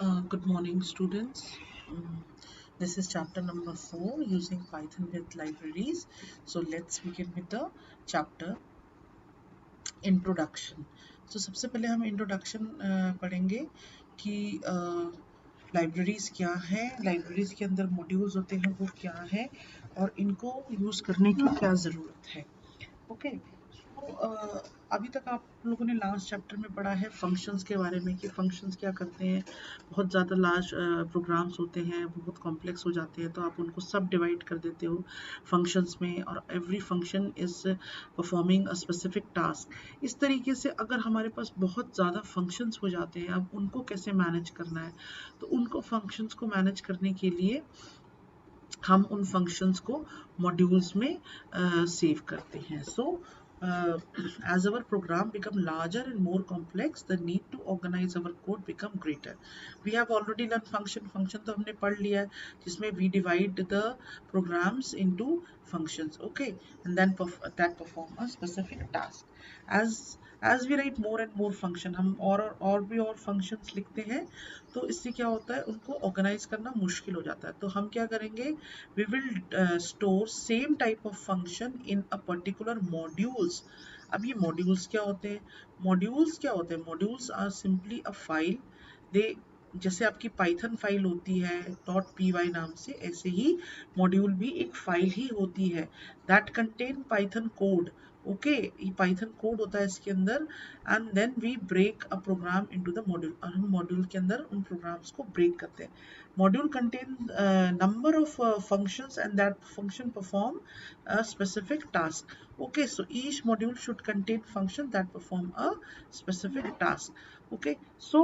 Good morning, students. Mm, This is chapter number 4 using Python with libraries. So let's begin with the chapter introduction. So सबसे पहले हम introduction पढ़ेंगे कि libraries क्या है, libraries के अंदर मॉड्यूल्स होते हैं वो क्या है और इनको यूज़ करने की क्या ज़रूरत है. ओके. अभी तक आप लोगों ने लास्ट चैप्टर में पढ़ा है फंक्शंस के बारे में कि फंक्शंस क्या करते हैं. बहुत ज़्यादा लार्ज प्रोग्राम्स होते हैं, बहुत कॉम्प्लेक्स हो जाते हैं, तो आप उनको सब डिवाइड कर देते हो फंक्शंस में और every function is performing a specific task. इस तरीके से अगर हमारे पास बहुत ज़्यादा फंक्शंस हो जाते हैं, अब उनको कैसे मैनेज करना है, तो उनको फंक्शंस को मैनेज करने के लिए हम उन फंक्शंस को मॉड्यूल्स में सेव करते हैं. सो as our program become larger and more complex, the need to organize our code become greater. We have already learned function तो हमने पढ़ लिया है जिसमें we divide the programs into functions, okay, and then that perform a specific task. as we write more and more function, हम और भी और functions लिखते हैं, तो इससे क्या होता है, उनको ऑर्गेनाइज करना मुश्किल हो जाता है. तो हम क्या करेंगे, we will store same type of function in a particular modules. अब ये modules क्या होते हैं, modules are simply a file. they जैसे आपकी पाइथन फाइल होती है .py नाम से, ऐसे ही मॉड्यूल भी एक फाइल ही होती है that contain Python code. Okay, ये पाइथन कोड होता है इसके अंदर, and then we break a program into the module, और हम मॉड्यूल के अंदर उन प्रोग्राम्स को ब्रेक करते हैं. Module contains a number of functions and that function perform a specific task. Okay, so each module should contain function that perform a specific task. Okay, so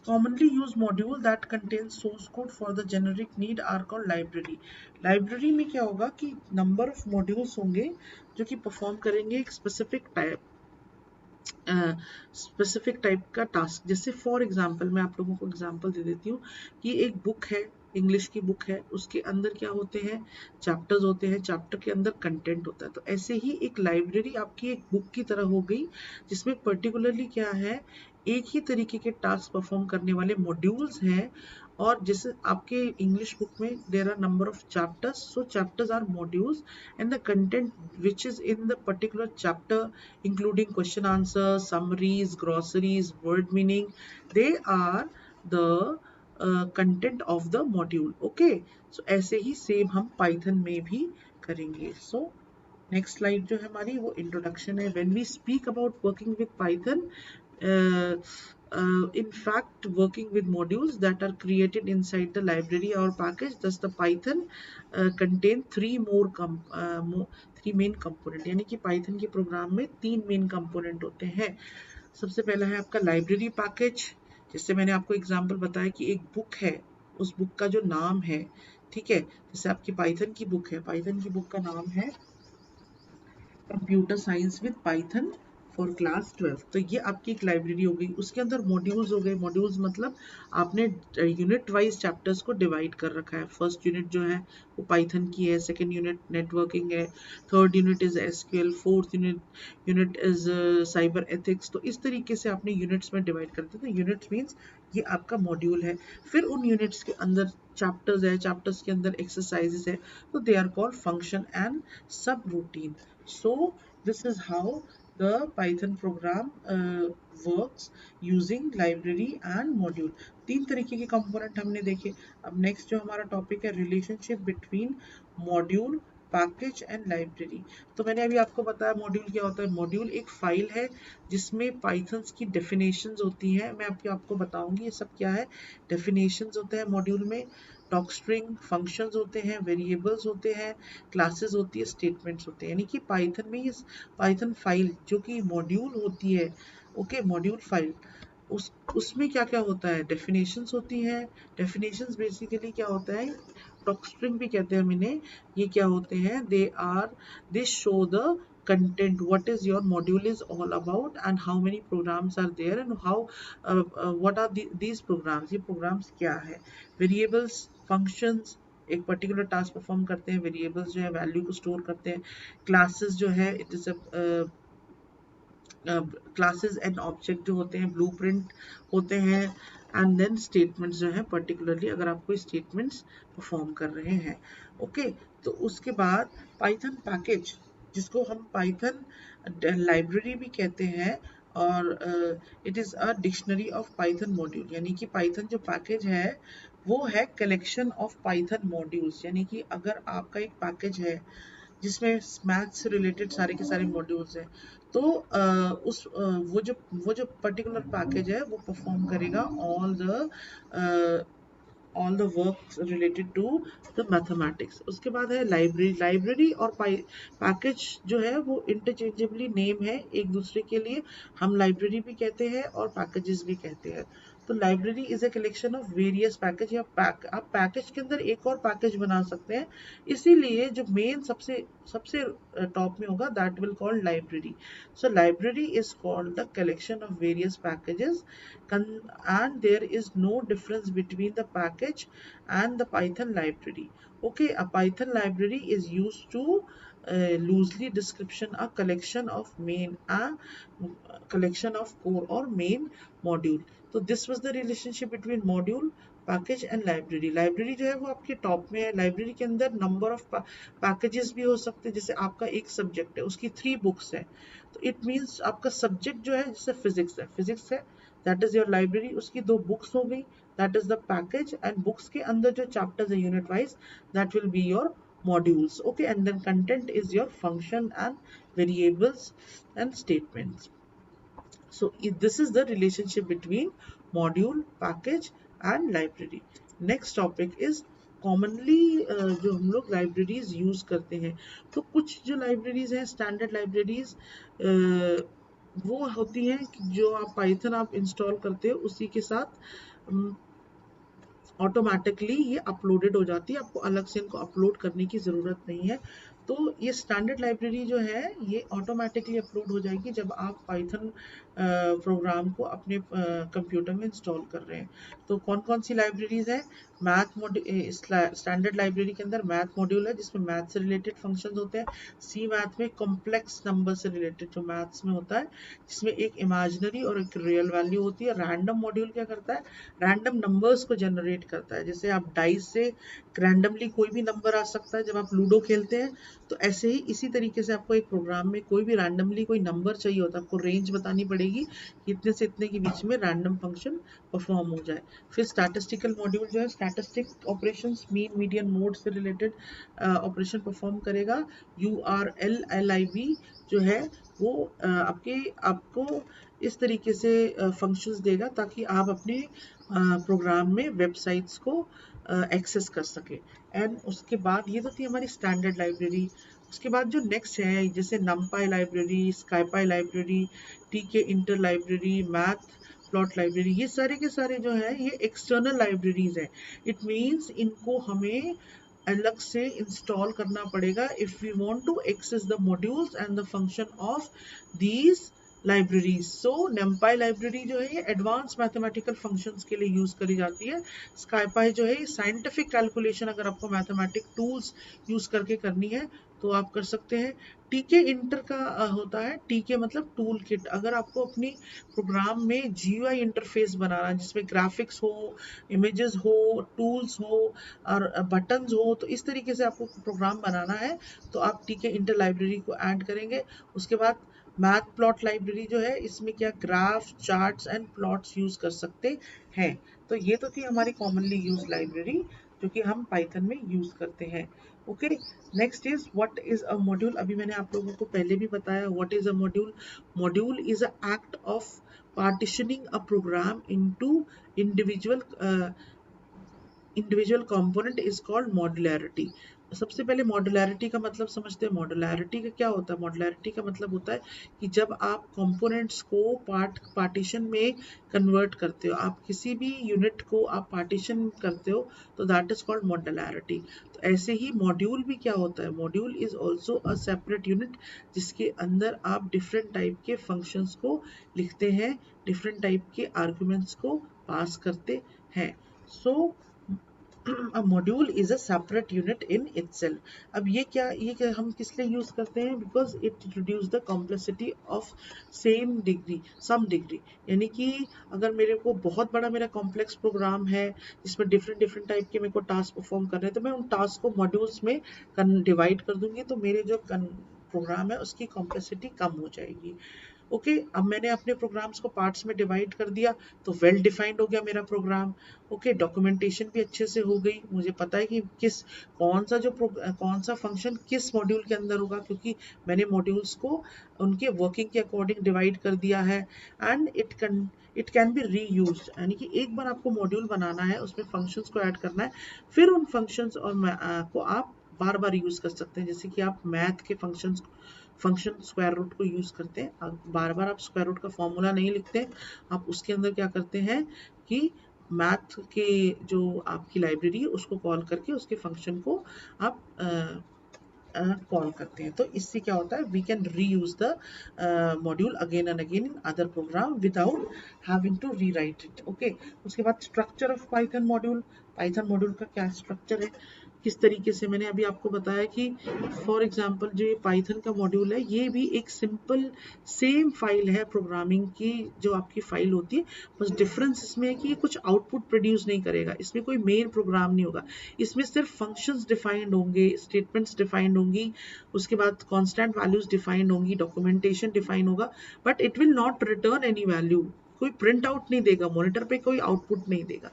commonly used module that contains source code for the generic need are called library. Library में क्या होगा कि number of modules होंगे जो कि perform करेंगे एक specific type का टास्क. जैसे फॉर एग्जांपल मैं आप लोगों को एग्जांपल दे देती हूँ कि एक बुक है, इंग्लिश की बुक है, उसके अंदर क्या होते हैं, चैप्टर्स होते हैं, चैप्टर के अंदर कंटेंट होता है. तो ऐसे ही एक लाइब्रेरी आपकी एक बुक की तरह हो गई जिसमें पर्टिकुलरली क्या है, एक ही तरीके के टास्क परफॉर्म करने वाले मॉड्यूल्स हैं. और जैसे आपके इंग्लिश बुक में there are number of chapters, so chapters are modules and the content which is in the particular chapter including question answers, summaries, glossaries, word meaning, they are the content of the module. Okay, so ऐसे ही same हम Python में भी करेंगे. So next slide जो है हमारी वो introduction है. When we speak about working with Python, in fact working with modules that are created inside the library or package, thus the python contain three main component. यानी कि Python के programme में तीन मेन कंपोनेंट होते हैं. सबसे पहला है आपका लाइब्रेरी पैकेज. जैसे मैंने आपको एग्जांपल बताया कि एक बुक है, उस बुक का जो नाम है, ठीक है, जैसे आपकी पाइथन की बुक है, पाइथन की बुक का नाम है computer science with Python for class 12. तो ये आपकी एक लाइब्रेरी हो गई. उसके अंदर मॉड्यूल्स हो गए. मॉड्यूल्स मतलब आपने यूनिट वाइज चैप्टर्स को डिवाइड कर रखा है. फर्स्ट यूनिट जो है वो पाइथन की है, सेकंड यूनिट नेटवर्किंग है, third unit is SQL, fourth unit is cyber ethics. तो इस तरीके से आपने यूनिट्स में डिवाइड करते थे. यूनिट्स मीन्स ये आपका मॉड्यूल है. फिर उन यूनिट्स के अंदर चैप्टर्स है, चैप्टर्स के अंदर एक्सरसाइजेस है, तो they are called function and subroutine. So this is how the Python program works using library and module. तीन तरीके के कंपोनेंट हमने देखे. अब नेक्स्ट जो हमारा टॉपिक है, relationship between module, package and library. तो मैंने अभी आपको बताया मॉड्यूल क्या होता है. मॉड्यूल एक फाइल है जिसमें पाइथन्स की डेफिनेशंस होती हैं. मैं आपको बताऊंगी ये सब क्या है. डेफिनेशंस होते हैं मॉड्यूल में, टॉक स्ट्रिंग, फंक्शंस होते हैं, वेरिएबल्स होते हैं, क्लासेस होती है, स्टेटमेंट्स होते हैं. यानी कि पाइथन में ये पाइथन फाइल जो कि मॉड्यूल होती है, ओके, मॉड्यूल फाइल, उसमें क्या क्या होता है, डेफिनेशंस होती हैं. डेफिनेशंस बेसिकली क्या होता है, टॉक स्ट्रिंग भी कहते हैं इन्हें. ये क्या होते हैं, दे show the content, what is your module is all about and how many programs are there and how what are these programs, ये programs क्या है. variables, functions एक पर्टिकुलर टास्क परफॉर्म करते हैं. वेरिएबल्स जो है वैल्यू को स्टोर करते हैं. क्लासेस जो है it is classes and object जो होते हैं, ब्लूप्रिंट होते हैं, एंड देन स्टेटमेंट्स जो है, पर्टिकुलरली अगर आप कोई स्टेटमेंट्स परफॉर्म कर रहे हैं। ओके, तो उसके बाद पाइथन पैकेज, जिसको हम पाइथन लाइब्रेरी भी कहते हैं, और it is a dictionary of Python module, यानी कि पाइथन जो पैकेज है वो है कलेक्शन ऑफ पाइथन मॉड्यूल्स। यानी कि अगर आपका एक पैकेज है जिसमें मैथ्स से रिलेटेड सारे के सारे मॉड्यूल्स हैं, तो वो जो पर्टिकुलर पैकेज है वो परफॉर्म करेगा all the work related to the mathematics. उसके बाद है लाइब्रेरी। लाइब्रेरी और पैकेज जो है वो इंटरचेंजेबली नेम है एक दूसरे के लिए, हम लाइब्रेरी भी कहते हैं और पैकेजेस भी कहते हैं। तो library is a collection of various package, या आप पैकेज के अंदर एक और पैकेज बना सकते हैं, इसीलिए जो मेन सबसे सबसे टॉप में होगा that will called library. So library is called the collection of various packages, and there is no difference between the package and the Python library. Okay, a Python library is used to loosely description a collection of collection of core or main module. So this was the relationship between module, package and library. Library जो है वो आपके top में है। Library के अंदर number of packages भी हो सकते हैं। जैसे आपका एक सब्जेक्ट है, उसकी 3 बुक्स है, तो इट मीन्स आपका सब्जेक्ट जो है, जैसे फिजिक्स है, दैट इज योर लाइब्रेरी, उसकी 2 बुक्स हो गई, that is the package, and books के अंदर जो चैप्टर्स है unit wise, that will be your modules. Okay, and then content is your function and variables and statements. So this is the relationship between module, package and library. Next topic is commonly जो हम लोग libraries use करते हैं। तो कुछ जो libraries हैं, standard libraries, वो होती हैं जो आप पाइथन आप इंस्टॉल करते हो उसी के साथ ऑटोमेटिकली ये अपलोडेड हो जाती है, आपको अलग से इनको अपलोड करने की ज़रूरत नहीं है। तो ये स्टैंडर्ड लाइब्रेरी जो है ये ऑटोमेटिकली अपलोड हो जाएगी जब आप पाइथन प्रोग्राम को अपने कंप्यूटर में इंस्टॉल कर रहे हैं। तो कौन कौन सी लाइब्रेरीज है? मैथ स्टैंडर्ड लाइब्रेरी के अंदर मैथ मॉड्यूल है जिसमें मैथ से रिलेटेड फंक्शंस होते हैं। सी मैथ में कॉम्प्लेक्स नंबर से रिलेटेड जो मैथ्स में होता है, जिसमें एक इमेजिनरी और एक रियल वैल्यू होती है। रैंडम मॉड्यूल क्या करता है? रैंडम नंबर्स को जनरेट करता है। जैसे आप डाइस से रैंडमली कोई भी नंबर आ सकता है जब आप लूडो खेलते हैं, तो ऐसे ही इसी तरीके से आपको एक प्रोग्राम में कोई भी रैंडमली कोई नंबर चाहिए होता है, आपको रेंज बतानी पड़ेगी कि इतने से इतने के बीच में रैंडम फंक्शन परफॉर्म हो जाए। फिर स्टैटिस्टिकल मॉड्यूल जो है statistic operations, mean median mode से रिलेटेड ऑपरेशन परफॉर्म करेगा। URLLIB जो है वो आपको इस तरीके से फंक्शंस देगा ताकि आप अपने प्रोग्राम में वेबसाइट्स को एक्सेस कर सके। एंड उसके बाद ये तो थी हमारी स्टैंडर्ड लाइब्रेरी। उसके बाद जो नेक्स्ट है, जैसे NumPy library, SciPy library, Tkinter library, math plot library, ये सारे के सारे जो है ये एक्सटर्नल लाइब्रेरीज है। इट मीन्स इनको हमें अलग से इंस्टॉल करना पड़ेगा if we want to access the modules and the function of these libraries. So NumPy library जो है ये एडवांस मैथमेटिकल फंक्शंस के लिए यूज करी जाती है। स्काईपाई जो है साइंटिफिक कैलकुलेशन अगर आपको मैथमेटिक टूल्स यूज करके करनी है तो आप कर सकते हैं। टीके इंटर का होता है, टीके मतलब टूल किट। अगर आपको अपनी प्रोग्राम में GUI इंटरफेस बनाना है जिसमें ग्राफिक्स हो, इमेजेस हो, टूल्स हो और बटन्स हो, तो इस तरीके से आपको प्रोग्राम बनाना है तो आप टीके इंटर लाइब्रेरी को ऐड करेंगे। उसके बाद मैथ प्लॉट लाइब्रेरी जो है इसमें क्या graph, charts and plots use कर सकते हैं। तो ये तो थी हमारी कॉमनली यूज लाइब्रेरी जो कि हम पाइथन में यूज करते हैं। Okay, next is what is a module. अभी मैंने आप लोगों को पहले भी बताया what is a module. Module is a act of partitioning a program into individual component is called modularity। सबसे पहले मॉड्युलैरिटी का मतलब समझते हैं। मॉड्युलैरिटी का क्या होता है? मॉड्युलैरिटी का मतलब होता है कि जब आप कंपोनेंट्स को पार्टीशन में कन्वर्ट करते हो, आप किसी भी यूनिट को आप पार्टीशन करते हो, तो दैट इज कॉल्ड मॉड्युलैरिटी। तो ऐसे ही मॉड्यूल भी क्या होता है? Module is also a separate unit जिसके अंदर आप डिफरेंट टाइप के फंक्शंस को लिखते हैं, डिफरेंट टाइप के आर्ग्यूमेंट्स को पास करते हैं। सो a module is a separate unit in itself. अब ये क्या हम किस लिए यूज करते हैं? Because it reduce the complexity of some degree, यानी कि अगर मेरे को बहुत बड़ा मेरा कॉम्प्लेक्स प्रोग्राम है जिसमें डिफरेंट डिफरेंट टाइप के मेरे को टास्क परफॉर्म करने हैं, तो मैं उन टास्क को मॉड्यूल्स में डिवाइड कर दूंगी, तो मेरे जो प्रोग्राम है उसकी कॉम्प्लेक्सिटी कम हो जाएगी। ओके अब मैंने अपने प्रोग्राम्स को पार्ट्स में डिवाइड कर दिया, तो वेल डिफाइंड हो गया मेरा प्रोग्राम। ओके डॉक्यूमेंटेशन भी अच्छे से हो गई, मुझे पता है कि कौन सा फंक्शन किस मॉड्यूल के अंदर होगा, क्योंकि मैंने मॉड्यूल्स को उनके वर्किंग के अकॉर्डिंग डिवाइड कर दिया है। एंड इट कैन बी री यूज, यानी कि एक बार आपको मॉड्यूल बनाना है, उसमें फंक्शंस को ऐड करना है, फिर उन फंक्शंस को आप बार बार यूज कर सकते हैं। जैसे कि आप मैथ के फंक्शन स्क्वायर रूट को यूज करते हैं, अब बार बार आप स्क्वायर रूट का फॉर्मूला नहीं लिखते, आप उसके अंदर क्या करते हैं कि मैथ के जो आपकी लाइब्रेरी है उसको कॉल करके उसके फंक्शन को आप कॉल करते हैं। तो इससे क्या होता है, we can reuse the module again and again in other program without having to rewrite it. Okay उसके बाद स्ट्रक्चर ऑफ पाइथन मॉड्यूल का क्या स्ट्रक्चर है, किस तरीके से मैंने अभी आपको बताया कि फॉर एग्जांपल जो ये पाइथन का मॉड्यूल है, ये भी एक सिंपल सेम फाइल है प्रोग्रामिंग की जो आपकी फाइल होती है, बस डिफरेंस इसमें है कि ये कुछ आउटपुट प्रोड्यूस नहीं करेगा, इसमें कोई मेन प्रोग्राम नहीं होगा, इसमें सिर्फ फंक्शंस डिफाइंड होंगे, स्टेटमेंट्स डिफाइंड होंगी, उसके बाद कांस्टेंट वैल्यूज डिफाइंड होंगी, डॉक्यूमेंटेशन डिफाइन होगा, but it will not return any value, कोई प्रिंट आउट नहीं देगा, मॉनिटर पे कोई आउटपुट नहीं देगा।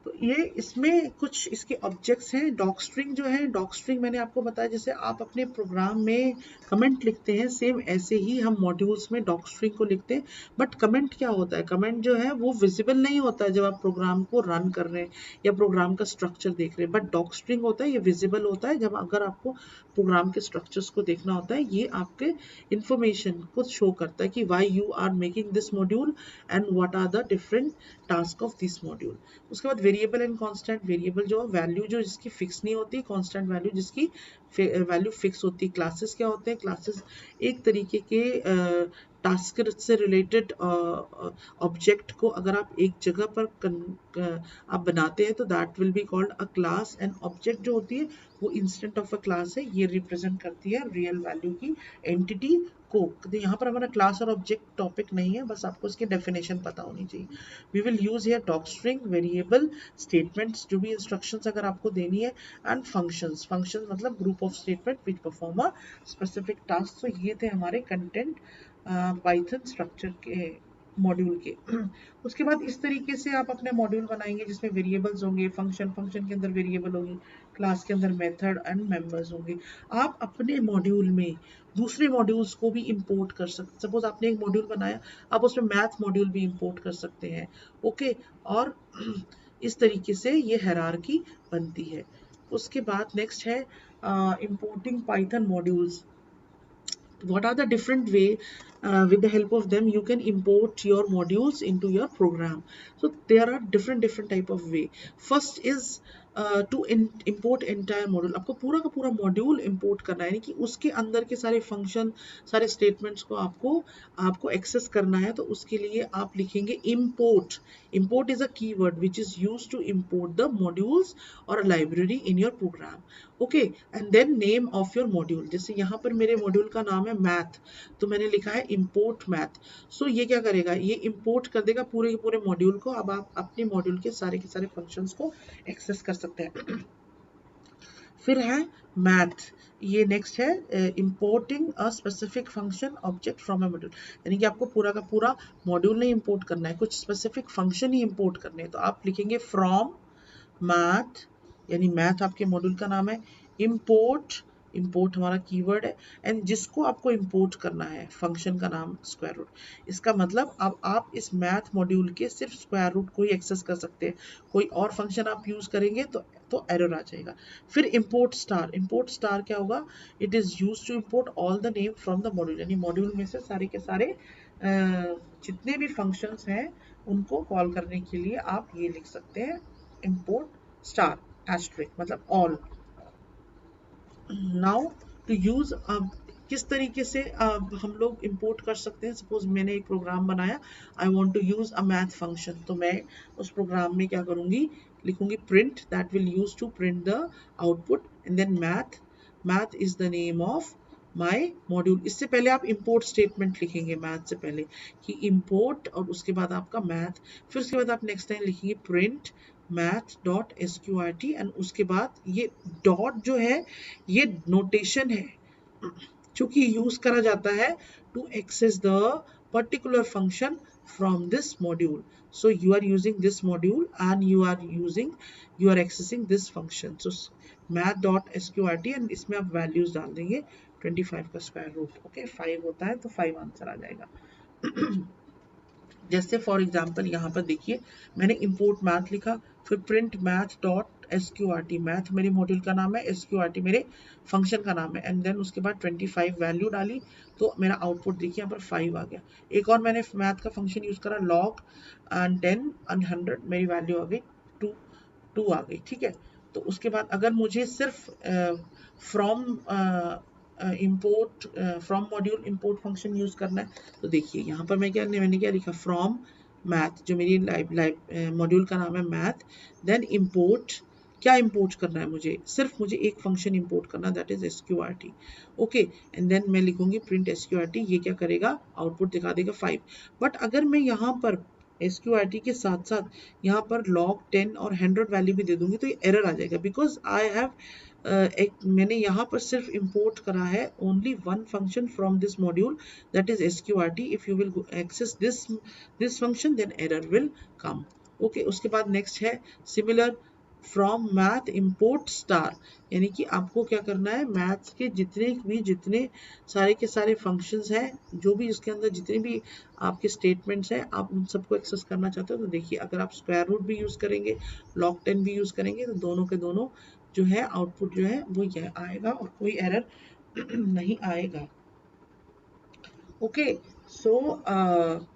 तो ये इसमें कुछ इसके ऑब्जेक्ट्स हैं। डॉक स्ट्रिंग जो है, डॉक स्ट्रिंग मैंने आपको बताया, जैसे आप अपने प्रोग्राम में कमेंट लिखते हैं, सेम ऐसे ही हम मॉड्यूल्स में डॉक स्ट्रिंग को लिखते हैं। बट कमेंट क्या होता है, कमेंट जो है वो विजिबल नहीं होता है जब आप प्रोग्राम को रन कर रहे हैं या प्रोग्राम का स्ट्रक्चर देख रहे हैं, बट डॉक स्ट्रिंग होता है ये विजिबल होता है जब अगर आपको प्रोग्राम के स्ट्रक्चर्स को देखना होता है, ये आपके इंफॉर्मेशन को शो करता है कि why you are making this module and what are the different task of this module. उसके बाद वेरिएबल एंड कांस्टेंट, वेरिएबल जो वैल्यू जो जिसकी फिक्स नहीं होती, कांस्टेंट वैल्यू जिसकी वैल्यू फिक्स होती है। क्लासेस क्या होते हैं, क्लासेस एक तरीके के टास्क से रिलेटेड ऑब्जेक्ट को अगर आप एक जगह पर आप बनाते हैं तो that will be called a class. And object जो होती है वो इंस्टेंट ऑफ अ क्लास है, ये रिप्रेजेंट करती है रियल वैल्यू की एंटिटी को। तो यहाँ पर हमारा क्लास और ऑब्जेक्ट टॉपिक नहीं है, बस आपको इसकी डेफिनेशन पता होनी चाहिए। We will use here docstring, variable, statements जो भी इंस्ट्रक्शंस अगर आपको देनी है, एंड फंक्शंस मतलब group of statement which perform a specific task. तो ये थे हमारे कंटेंट पाइथन स्ट्रक्चर के मॉड्यूल के। उसके बाद इस तरीके से आप अपने मॉड्यूल बनाएंगे जिसमें वेरिएबल्स होंगे, फंक्शन के अंदर वेरिएबल होगी, क्लास के अंदर मेथड एंड मेंबर्स होंगे। आप अपने मॉड्यूल में दूसरे मॉड्यूल्स को भी इंपोर्ट कर सकते, सपोज आपने एक मॉड्यूल बनाया, आप उसमें मैथ मॉड्यूल भी इंपोर्ट कर सकते हैं। ओके और इस तरीके से ये हायरार्की बनती है। उसके बाद नेक्स्ट है importing Python modules. What are the different way with the help of them you can import your modules into your program? So there are different type of way. First is to import entire module, आपको पूरा का पूरा module import करना है, यानी कि उसके अंदर के सारे फंक्शन, सारे स्टेटमेंट्स को आपको एक्सेस करना है। तो उसके लिए आप लिखेंगे import is a keyword which is used to import the modules or a library in your program. Okay and then name of your module, जैसे यहाँ पर मेरे मॉड्यूल का नाम है मैथ, तो मैंने लिखा है इंपोर्ट मैथ। सो ये क्या करेगा, ये इंपोर्ट कर देगा पूरे के पूरे मॉड्यूल को। अब आप अपने मॉड्यूल के सारे फंक्शंस को एक्सेस कर सकते हैं। फिर है मैथ, ये नेक्स्ट है importing a specific function object from a module, यानी कि आपको पूरा का पूरा मॉड्यूल नहीं इंपोर्ट करना है, कुछ स्पेसिफिक फंक्शन ही इंपोर्ट करने हैं। तो आप लिखेंगे फ्रॉम मैथ, यानी मैथ आपके मॉड्यूल का नाम है, इंपोर्ट हमारा कीवर्ड है, एंड जिसको आपको इंपोर्ट करना है फंक्शन का नाम स्क्वायर रूट। इसका मतलब अब आप इस मैथ मॉड्यूल के सिर्फ स्क्वायर रूट को ही एक्सेस कर सकते हैं, कोई और फंक्शन आप यूज करेंगे तो एरर आ जाएगा। फिर इंपोर्ट स्टार क्या होगा, it is use to import all the name from the module, यानी मॉड्यूल में से सारे के सारे जितने भी फंक्शंस हैं उनको कॉल करने के लिए आप ये लिख सकते हैं इंपोर्ट स्टार एस्ट्रिक, मतलब ऑल। नाउ टू यूज, अब किस तरीके से हम लोग इंपोर्ट कर सकते हैं। सपोज मैंने एक प्रोग्राम बनाया, I want to use a math function, तो मैं उस प्रोग्राम में क्या करूंगी, लिखूंगी print, that will use to print the output, and then math is the name of my module. इससे पहले आप import statement लिखेंगे math से पहले कि import और उसके बाद आपका math, फिर उसके बाद आप next टाइम लिखेंगे print math.sqrt एंड उसके बाद ये डॉट जो है ये नोटेशन है चूंकि यूज करा जाता है to access the particular function from this module. So you are using this module and you are accessing this function. So math.sqrt and इसमें आप values डाल देंगे 25 का स्क्वायर रूट. ओके 5 होता है तो 5 आंसर आ जाएगा. जैसे फॉर एग्जाम्पल यहाँ पर देखिए मैंने import math लिखा, फिर print math.sqrt, मैथ मेरे मॉड्यूल का नाम है, sqrt मेरे फंक्शन का नाम है, एंड देन उसके बाद 25 वैल्यू डाली तो मेरा आउटपुट देखिए यहाँ पर 5 आ गया. एक और मैंने मैथ का फंक्शन यूज करा log एंड 10 एंड 100, मेरी वैल्यू आ गई 2 आ गई. ठीक है, तो उसके बाद अगर मुझे सिर्फ from from module import function use करना है तो देखिए यहाँ पर मैंने क्या लिखा, फ्रॉम मैथ जो मेरी मॉड्यूल का नाम है मैथ, देन इंपोर्ट, क्या इंपोर्ट करना है मुझे, सिर्फ मुझे एक फंक्शन इंपोर्ट करना, that is sqrt. Okay, and then मैं लिखूंगी प्रिंट sqrt, ये क्या करेगा, आउटपुट दिखा देगा 5. बट अगर मैं यहाँ पर sqrt के साथ साथ यहाँ पर log 10 और 100 वैल्यू भी दे दूंगी तो ये एरर आ जाएगा, बिकॉज आई हैव मैंने यहाँ पर सिर्फ इंपोर्ट करा है only one function from this module, that is sqrt. If you will access this function then error will come. Okay, उसके बाद नेक्स्ट है similar from math import star, यानी कि आपको क्या करना है, मैथ्स के जितने सारे के सारे फंक्शंस हैं, जो भी इसके अंदर जितने भी आपके स्टेटमेंट्स हैं, आप उन सबको एक्सेस करना चाहते हो तो देखिए अगर आप स्क्वायर रूट भी यूज करेंगे, log 10 भी यूज करेंगे तो दोनों के दोनों जो है आउटपुट जो है वो यह आएगा और कोई एरर नहीं आएगा. Okay, so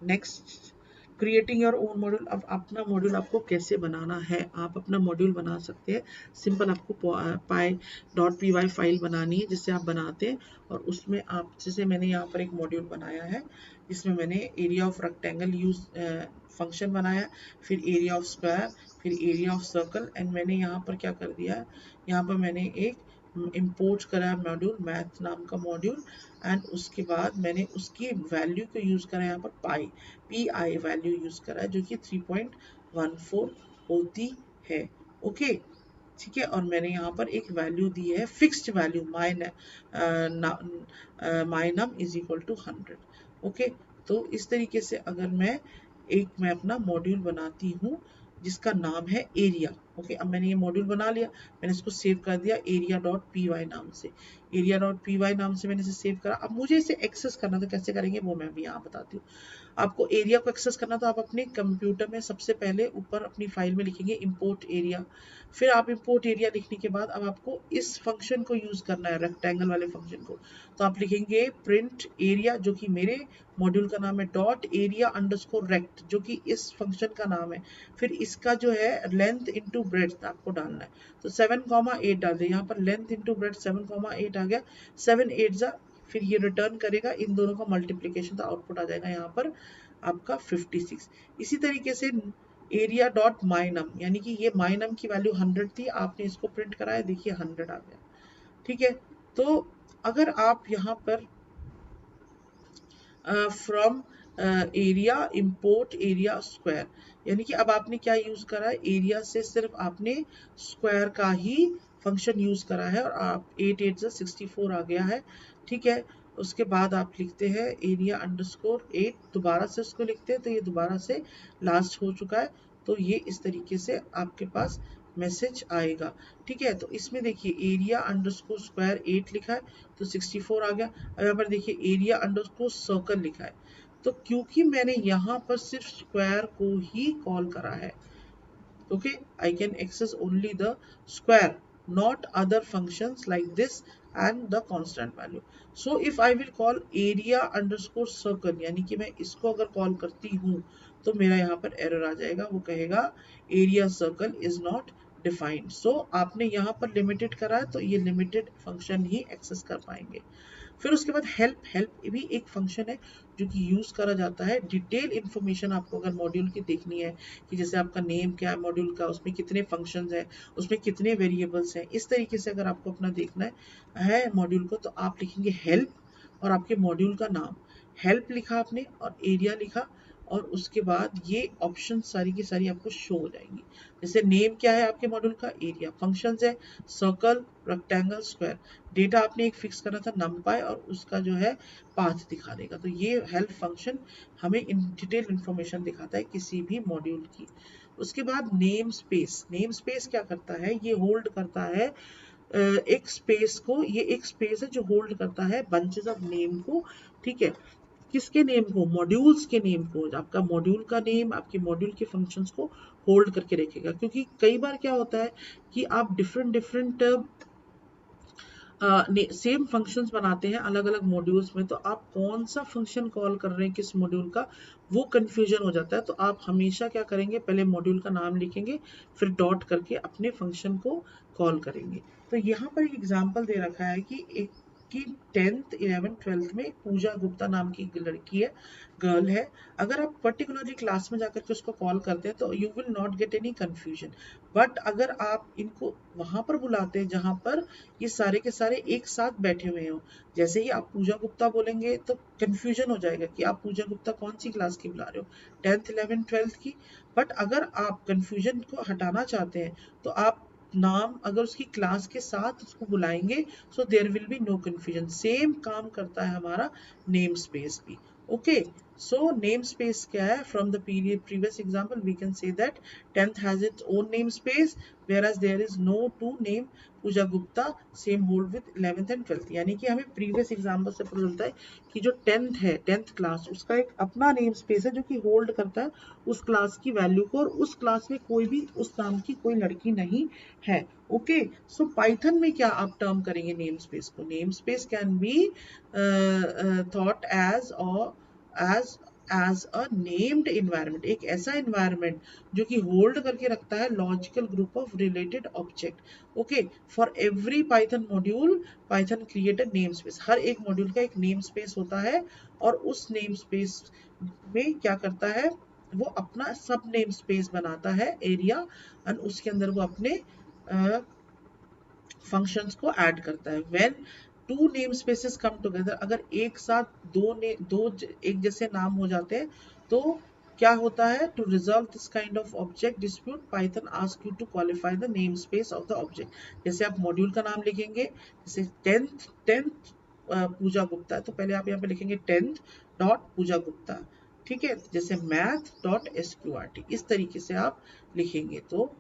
next creating your own module. अब अपना मॉड्यूल आपको कैसे बनाना है, आप अपना मॉड्यूल बना सकते हैं. सिंपल आपको py.py फाइल बनानी है जिससे आप बनाते हैं और उसमें आप, जैसे मैंने यहाँ पर एक मॉड्यूल बनाया है जिसमें मैंने area of rectangle use function बनाया, फिर एरिया ऑफ स्क्वायर, फिर एरिया ऑफ सर्कल, एंड मैंने यहाँ पर क्या कर दिया है, यहाँ पर मैंने एक इंपोर्ट करा है मॉड्यूल मैथ नाम का मॉड्यूल, एंड उसके बाद मैंने उसकी वैल्यू को यूज करा है यहाँ पर पी वैल्यू यूज करा है जो कि 3.14 होती है. ओके, ठीक है, और मैंने यहाँ पर एक वैल्यू दी है fixed value my num is equal to 100. Okay, तो इस तरीके से अगर मैं अपना मॉड्यूल बनाती हूँ जिसका नाम है एरिया. ओके, अब मैंने ये मॉड्यूल बना लिया, मैंने इसको सेव कर दिया area.py नाम से, area.py नाम से मैंने इसे सेव करा. अब मुझे इसे एक्सेस करना तो कैसे करेंगे वो मैं भी यहाँ बताती हूँ. आपको एरिया को एक्सेस करना तो आप अपने कंप्यूटर में सबसे पहले ऊपर अपनी फाइल में लिखेंगे इंपोर्ट एरिया, फिर आप इंपोर्ट एरिया लिखने के बाद अब आपको इस फंक्शन को यूज करना है, रेक्टेंगल वाले फंक्शन को, तो आप लिखेंगे प्रिंट एरिया जो कि मेरे मॉड्यूल का नाम है डॉट एरिया अंडरस्कोर रेक्ट जो कि इस फंक्शन का नाम है, फिर इसका जो है लेंथ इनटू ब्रेड्थ आपको डालना है, तो 7,8 डाल दें. यहाँ पर लेंथ इनटू ब्रेड्थ 7,8 आ गया, 7 8 जा, फिर ये रिटर्न करेगा इन दोनों का मल्टीप्लिकेशन, तो आउटपुट आ जाएगा यहाँ पर आपका 56. इसी तरीके से एरिया डॉट माइनम, यानी कि ये माइनम की वैल्यू 100 थी, आपने इसको प्रिंट कराया, देखिए 100 आ गया. ठीक है, तो अगर आप यहाँ पर from area import area square, यानी कि अब आपने क्या यूज करा है, एरिया से सिर्फ आपने स्क्वायर का ही फंक्शन यूज करा है और आप 8 8 से 64 आ गया है. ठीक है, उसके बाद आप लिखते हैं एरिया अंडरस्कोर 8, दोबारा से उसको लिखते हैं तो ये दोबारा से लास्ट हो चुका है, तो ये इस तरीके से आपके पास मैसेज आएगा. ठीक है, तो इसमें देखिए एरिया अंडरस्कोर स्क्वायर 8 लिखा है तो 64 आ गया. अब यहाँ पर देखिए एरिया अंडरस्कोर सर्कल लिखा है, तो क्योंकि मैंने यहाँ पर सिर्फ स्क्वायर को ही कॉल करा है, okay, I can access only the square, not other functions like this and the constant value. So if I will call area underscore circle, यानी कि मैं इसको अगर कॉल करती हूँ तो मेरा यहाँ पर एरर आ जाएगा, वो कहेगा area circle is not defined. So आपने यहाँ पर लिमिटेड करा है तो ये लिमिटेड फंक्शन ही एक्सेस कर पाएंगे. फिर उसके बाद हेल्प, हेल्प भी एक फंक्शन है जो कि यूज़ करा जाता है। डिटेल इन्फॉर्मेशन आपको अगर मॉड्यूल की देखनी है कि जैसे आपका नेम क्या है मॉड्यूल का, उसमें कितने फंक्शंस हैं, उसमें कितने वेरिएबल्स हैं, इस तरीके से अगर आपको अपना देखना है मॉड्यूल को, तो आप लिखेंगे हेल्प और आपके मॉड्यूल का नाम। हेल्प लिखा आपने और एरिया लिखा, और उसके बाद ये ऑप्शन सारी की सारी आपको शो हो जाएंगी। जैसे नेम क्या है आपके मॉड्यूल का, एरिया, फंक्शंस है सर्कल, रेक्टेंगल, स्क्वायर, डेटा आपने एक फिक्स करा था नमपाई और उसका जो है पाथ दिखा देगा। तो ये हेल्प फंक्शन हमें इन डिटेल इंफॉर्मेशन दिखाता है किसी भी मॉड्यूल की। उसके बाद नेम स्पेस, नेम स्पेस क्या करता है, ये होल्ड करता है एक स्पेस को, ये एक स्पेस है जो होल्ड करता है बंचेस ऑफ नेम को। ठीक है, किसके नेम को, मॉड्यूल्स के नेम को, आपका मॉड्यूल का नेम आपके मॉड्यूल के फंक्शंस को होल्ड करके रखेगा। क्योंकि कई बार क्या होता है कि आप डिफरेंट डिफरेंट सेम फंक्शंस बनाते हैं अलग अलग मॉड्यूल्स में, तो आप कौन सा फंक्शन कॉल कर रहे हैं किस मॉड्यूल का, वो कंफ्यूजन हो जाता है। तो आप हमेशा क्या करेंगे, पहले मॉड्यूल का नाम लिखेंगे, फिर डॉट करके अपने फंक्शन को कॉल करेंगे। तो यहाँ पर एक एग्जांपल दे रखा है कि एक कि 10th 11th 12th में पूजा गुप्ता नाम की एक लड़की है, गर्ल है। अगर आप पर्टिकुलरली क्लास में जाकर के उसको कॉल करते हैं तो you will not get any confusion. But अगर आप इनको वहां पर बुलाते हैं जहां पर ये सारे के सारे एक साथ बैठे हुए हो, जैसे ही आप पूजा गुप्ता बोलेंगे तो कंफ्यूजन हो जाएगा कि आप पूजा गुप्ता कौन सी क्लास की बुला रहे हो, 10th 11th 12th की। बट अगर आप कंफ्यूजन को हटाना चाहते हैं तो आप नाम अगर उसकी क्लास के साथ उसको बुलाएंगे, so there will be no confusion. Same काम करता है हमारा नेम स्पेस भी। ओके, so namespace क्या है, from the period previous example we can say that 10th has its own namespace whereas there is no two name Pooja Gupta, same hold with 11th and 12th। यानी कि हमें previous example से पता चलता है कि जो 10th है, 10th क्लास, उसका एक अपना नेम स्पेस है जो कि होल्ड करता है उस क्लास की वैल्यू को, और उस क्लास में कोई भी उस नाम की कोई लड़की नहीं है। ओके, सो पाइथन में क्या आप टर्म करेंगे नेम स्पेस को, name space can be thought as as a named environment, एक ऐसा इन्वायरमेंट जो कि होल्ड करके रखता है logical group of related object. Okay, for every Python module Python created name space, हर एक मॉड्यूल का एक नेम स्पेस होता है, और उस नेम स्पेस में क्या करता है, वो अपना सब नेम स्पेस बनाता है एरिया, और उसके अंदर वो अपने फंक्शंस को ऐड करता है। When two namespaces come together, अगर एक साथ एक जैसे नाम हो जाते हैं तो क्या होता है, to resolve this kind of object dispute Python ask you to qualify the namespace of the object. जैसे आप मॉड्यूल का नाम लिखेंगे, जैसे टेंथ पूजा गुप्ता है, तो पहले आप यहाँ पे लिखेंगे 10th डॉट पूजा गुप्ता। ठीक है, जैसे मैथ डॉट SQRT, इस तरीके से आप लिखेंगे। तो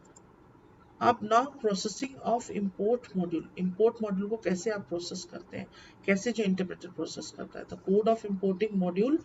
आप now processing of import module, import module को कैसे आप प्रोसेस करते हैं, कैसे जो इंटरप्रेटर प्रोसेस करता है। तो कोड ऑफ इंपोर्टिंग मॉड्यूल,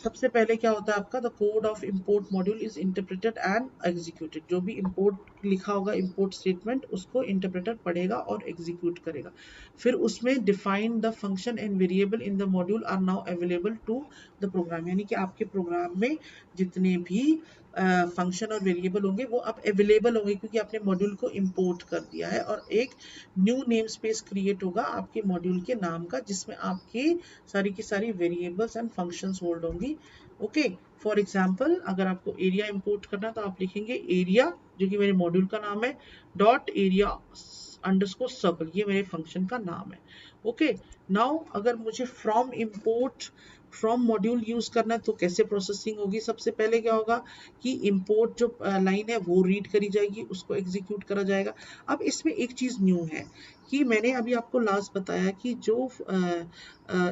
सबसे पहले क्या होता है आपका, the code of import module is interpreted and executed. जो भी इंपोर्ट लिखा होगा इंपोर्ट स्टेटमेंट, उसको इंटरप्रेटर पढ़ेगा और एग्जीक्यूट करेगा। फिर उसमें define the function and variable in the module are now available to the program, यानी कि आपके प्रोग्राम में जितने भी फंक्शन और वेरिएबल होंगे वो अब अवेलेबल होंगे, क्योंकि आपने मॉड्यूल को इंपोर्ट कर दिया है, और एक न्यू नेम स्पेस क्रिएट होगा आपके मॉड्यूल के नाम का, जिसमें आपकी सारी की सारी वेरिएबल्स एंड फंक्शंस होल्ड होंगी। ओके, फॉर एग्जांपल अगर आपको एरिया इंपोर्ट करना है तो आप लिखेंगे एरिया, जो कि मेरे मॉड्यूल का नाम है, डॉट एरिया अंडरस्कोर सर्कल, ये मेरे फंक्शन का नाम है। ओके, नाउ अगर मुझे फ्रॉम मॉड्यूल यूज करना है तो कैसे प्रोसेसिंग होगी, सबसे पहले क्या होगा कि इंपोर्ट जो लाइन है वो रीड करी जाएगी, उसको एग्जीक्यूट करा जाएगा। अब इसमें एक चीज न्यू है कि मैंने अभी आपको लास्ट बताया कि जो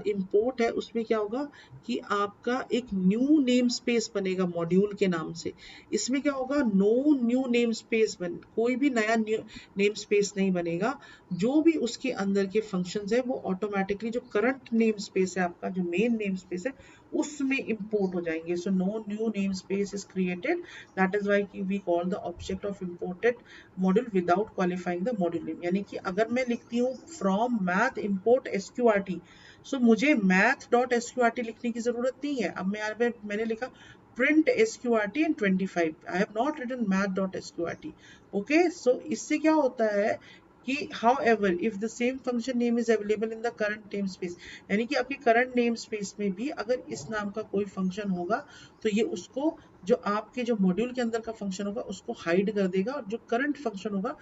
इंपोर्ट है उसमें क्या होगा कि आपका एक न्यू नेम स्पेस बनेगा मॉड्यूल के नाम से। इसमें क्या होगा, नो न्यू नेम स्पेस कोई भी नया नेम स्पेस नहीं बनेगा। जो भी उसके अंदर के फंक्शंस है वो ऑटोमेटिकली जो करंट नेम स्पेस है आपका, जो मेन नेम स्पेस है, उसमें इंपोर्ट हो जाएंगे। So no new namespace is created, that is why we call the object of imported module without qualifying the module name. यानी कि अगर मैं लिखती हूँ from math import SQRT, so मुझे मैथ डॉट SQRT लिखने की जरूरत नहीं है। अब मैं यहाँ पे मैंने लिखा print SQRT in 25, I have not written math.sqrt। Okay, so इससे क्या होता है कि however if the same function name is available in the current namespace, यानी कि आपके current namespace में भी अगर इस नाम का कोई function होगा तो ये उसको जो आपके जो मॉड्यूल के अंदर का फंक्शन होगा उसको हाइड कर देगा और जो करंट फंक्शन होगा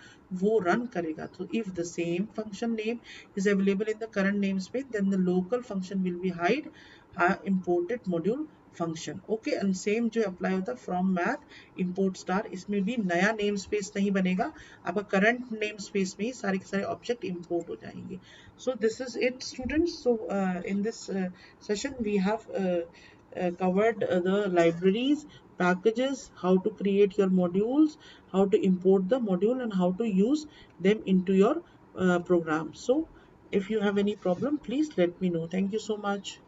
वो रन करेगा. तो if the same function name is available in the current namespace then the local function will be hide imported module function. Okay, and same जो अप्लाई होता है फ्रॉम मैथ इंपोर्ट स्टार, इसमें भी नया name space नहीं बनेगा, आपका current name space में ही सारे के सारे ऑब्जेक्ट इंपोर्ट हो जाएंगे. So this is it students. So in this session we have covered the libraries, packages, how to create your modules, how to import the module, and how to use them into your program. So if you have any problem, please let me know. Thank you so much.